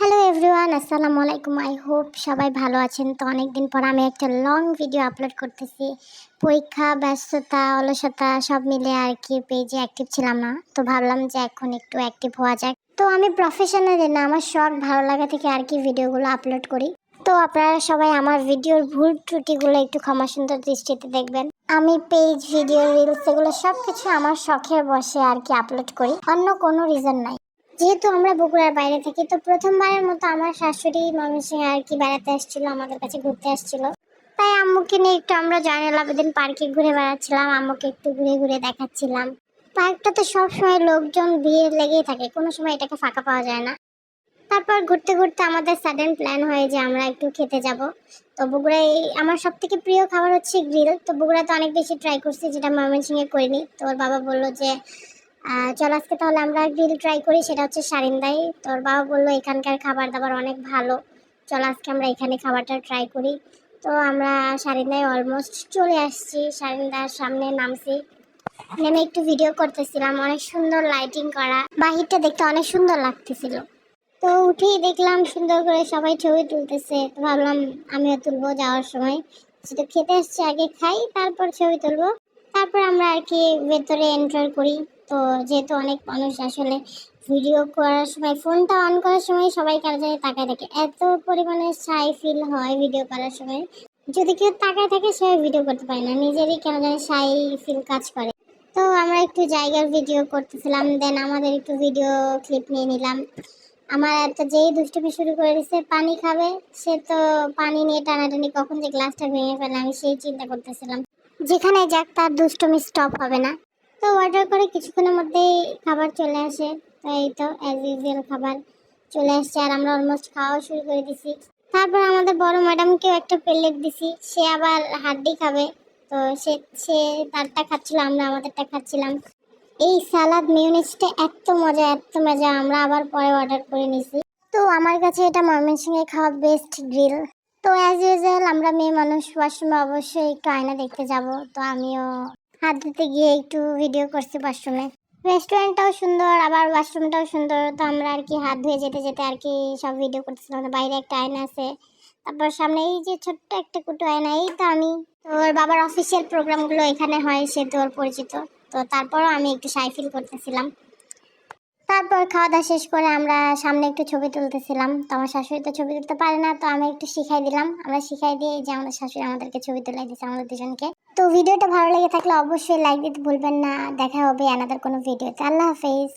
Hello everyone, আসসালামু আলাইকুম। I hope সবাই ভালো আছেন। তো অনেক দিন পর আমি একটা লং ভিডিও আপলোড করতেছি। পরীক্ষা, ব্যস্ততা, অলসতা সব মিলে আর কি পেজে অ্যাক্টিভ ছিলাম না। তো ভাবলাম যে এখন একটু অ্যাক্টিভ হওয়া যাক। তো আমি প্রফেশনালি না, আমার শখ ভালো লাগা থেকে আর কি ভিডিওগুলো আপলোড করি। তো আপনারা সবাই আমার ভিডিওর ভুল ত্রুটিগুলো একটু ক্ষমা সুন্দর দৃষ্টিতে দেখবেন। আমি পেজ, ভিডিও, রিলস এগুলো সব কিছু আমার শখের বসে আর কি আপলোড করি, অন্য কোনো রিজন নাই। যেহেতু আমরা বগুড়ার বাইরে থাকি, তো প্রথমবারের মতো আমার শাশুড়ি ময়মনসিংহে আর কি বেড়াতে আসছিল, আমাদের কাছে ঘুরতে আসছিল। তাই আম্মুকে নিয়ে একটু আমরা জয়নুল আবেদিন পার্কে ঘুরে বেড়াচ্ছিলাম, আম্মুকে একটু ঘুরে ঘুরে দেখাচ্ছিলাম। পার্কটা তো সবসময় লোকজন ভিড় লেগেই থাকে, কোনো সময় এটাকে ফাঁকা পাওয়া যায় না। তারপর ঘুরতে ঘুরতে আমাদের সাডেন প্ল্যান হয় যে আমরা একটু খেতে যাব। তো বগুড়ায় আমার সব থেকে প্রিয় খাবার হচ্ছে গ্রিল। তো বগুড়াতে অনেক বেশি ট্রাই করছি, যেটা ময়মনসিংহে করিনি। তো ওর বাবা বললো যে চল আজকে তাহলে আমরা গ্রিল ট্রাই করি, সেটা হচ্ছে সারিন্দায়। তোর বাবা বললো এখানকার খাবার দাবার অনেক ভালো, চল আজকে আমরা এখানে খাবারটা ট্রাই করি। তো আমরা সারিন্দায় অলমোস্ট চলে আসছি, সারিন্দার সামনে নামছি। নেমে একটু ভিডিও করতেছিলাম, অনেক সুন্দর লাইটিং করা, বাহিরটা দেখতে অনেক সুন্দর লাগতেছিল। তো উঠেই দেখলাম সুন্দর করে সবাই ছবি তুলতেছে। তো ভাবলাম আমিও তুলবো যাওয়ার সময়, যেটা খেতে আসছি আগে খাই, তারপর ছবি তুলবো। তারপর আমরা আর কি ভেতরে এন্টার করি। তো যেহেতু অনেক মানুষ আসলে ভিডিও করার সময়, ফোনটা অন করার সময় সবাই কারো জায়গায় তাকায় থাকে, এত পরিমাণে শাই ফিল হয় ভিডিও করার সময়। যদি কেউ তাকায় থাকে সে ভিডিও করতে পারে না, নিজেরই কেন জানি শাই ফিল কাজ করে। তো আমরা একটু জায়গার ভিডিও করতেছিলাম, দেন আমাদের একটু ভিডিও ক্লিপ নিয়ে নিলাম। আমার একটা যেই দুষ্টুমি শুরু করে দিচ্ছে পানি খাবে, সে তো পানি নিয়ে টানাটানি, কখন যে গ্লাসটা ভেঙে ফেলে আমি সেই চিন্তা করতেছিলাম। যেখানে যাক তার দুষ্টুমি স্টপ হবে না। তো অর্ডার করে কিছুক্ষণের মধ্যেই খাবার চলে আসে। তো এই তো অ্যাজ ইউজুয়াল খাবার চলে আসছে, আর আমরা অলমোস্ট খাওয়া শুরু করে দিছি। তারপর আমাদের বড় ম্যাডামকেও একটা প্লেট দিছি, সে আবার হাড্ডি খাবে। তো সে সে তারটা খাচ্ছিল, আমরা আমাদেরটা খাচ্ছিলাম। এই সালাদ মিউনিসটা এত মজা, এত মজা, আমরা আবার পরে অর্ডার করে নিছি। তো আমার কাছে এটা ময়মনসিংহে খাওয়া বেস্ট গ্রিল। তো অ্যাজ ইউজুয়াল আমরা মেয়ে মানুষ, ওয়াশরুমে অবশ্যই একটু আয়না দেখতে যাব। তো আমিও হাত ধুতে গিয়ে একটু ভিডিও করছি ওয়াশরুমে। রেস্টুরেন্টটাও সুন্দর, আবার ওয়াশরুমটাও সুন্দর। তো আমরা আর কি হাত ধুয়ে যেতে যেতে আর কি সব ভিডিও করতেছিলাম। বাইরে একটা আয়না আছে, তারপর সামনে এই যে ছোট্ট একটা কুটু আয়না, এই তো আমি। তো ওর বাবার অফিসিয়াল প্রোগ্রামগুলো এখানে হয়, সে তো ওর পরিচিত। তো তারপরও আমি একটু শাই ফিল করতেছিলাম। তারপর খাওয়া দাওয়া শেষ করে আমরা সামনে একটু ছবি তুলতেছিলাম। তো আমার শাশুড়ি তো ছবি তুলতে পারে না, তো আমি একটু শিখাই দিলাম। আমরা শিখাই দিয়ে যে আমাদের শাশুড়ি আমাদেরকে ছবি তুলে দিয়েছে আমাদের দুজনকে। তো ভিডিওটা ভালো লেগে থাকলে অবশ্যই লাইক দিতে ভুলবেন না। দেখা হবে অ্যানাদার কোনো ভিডিওতে। আল্লাহ হাফেজ।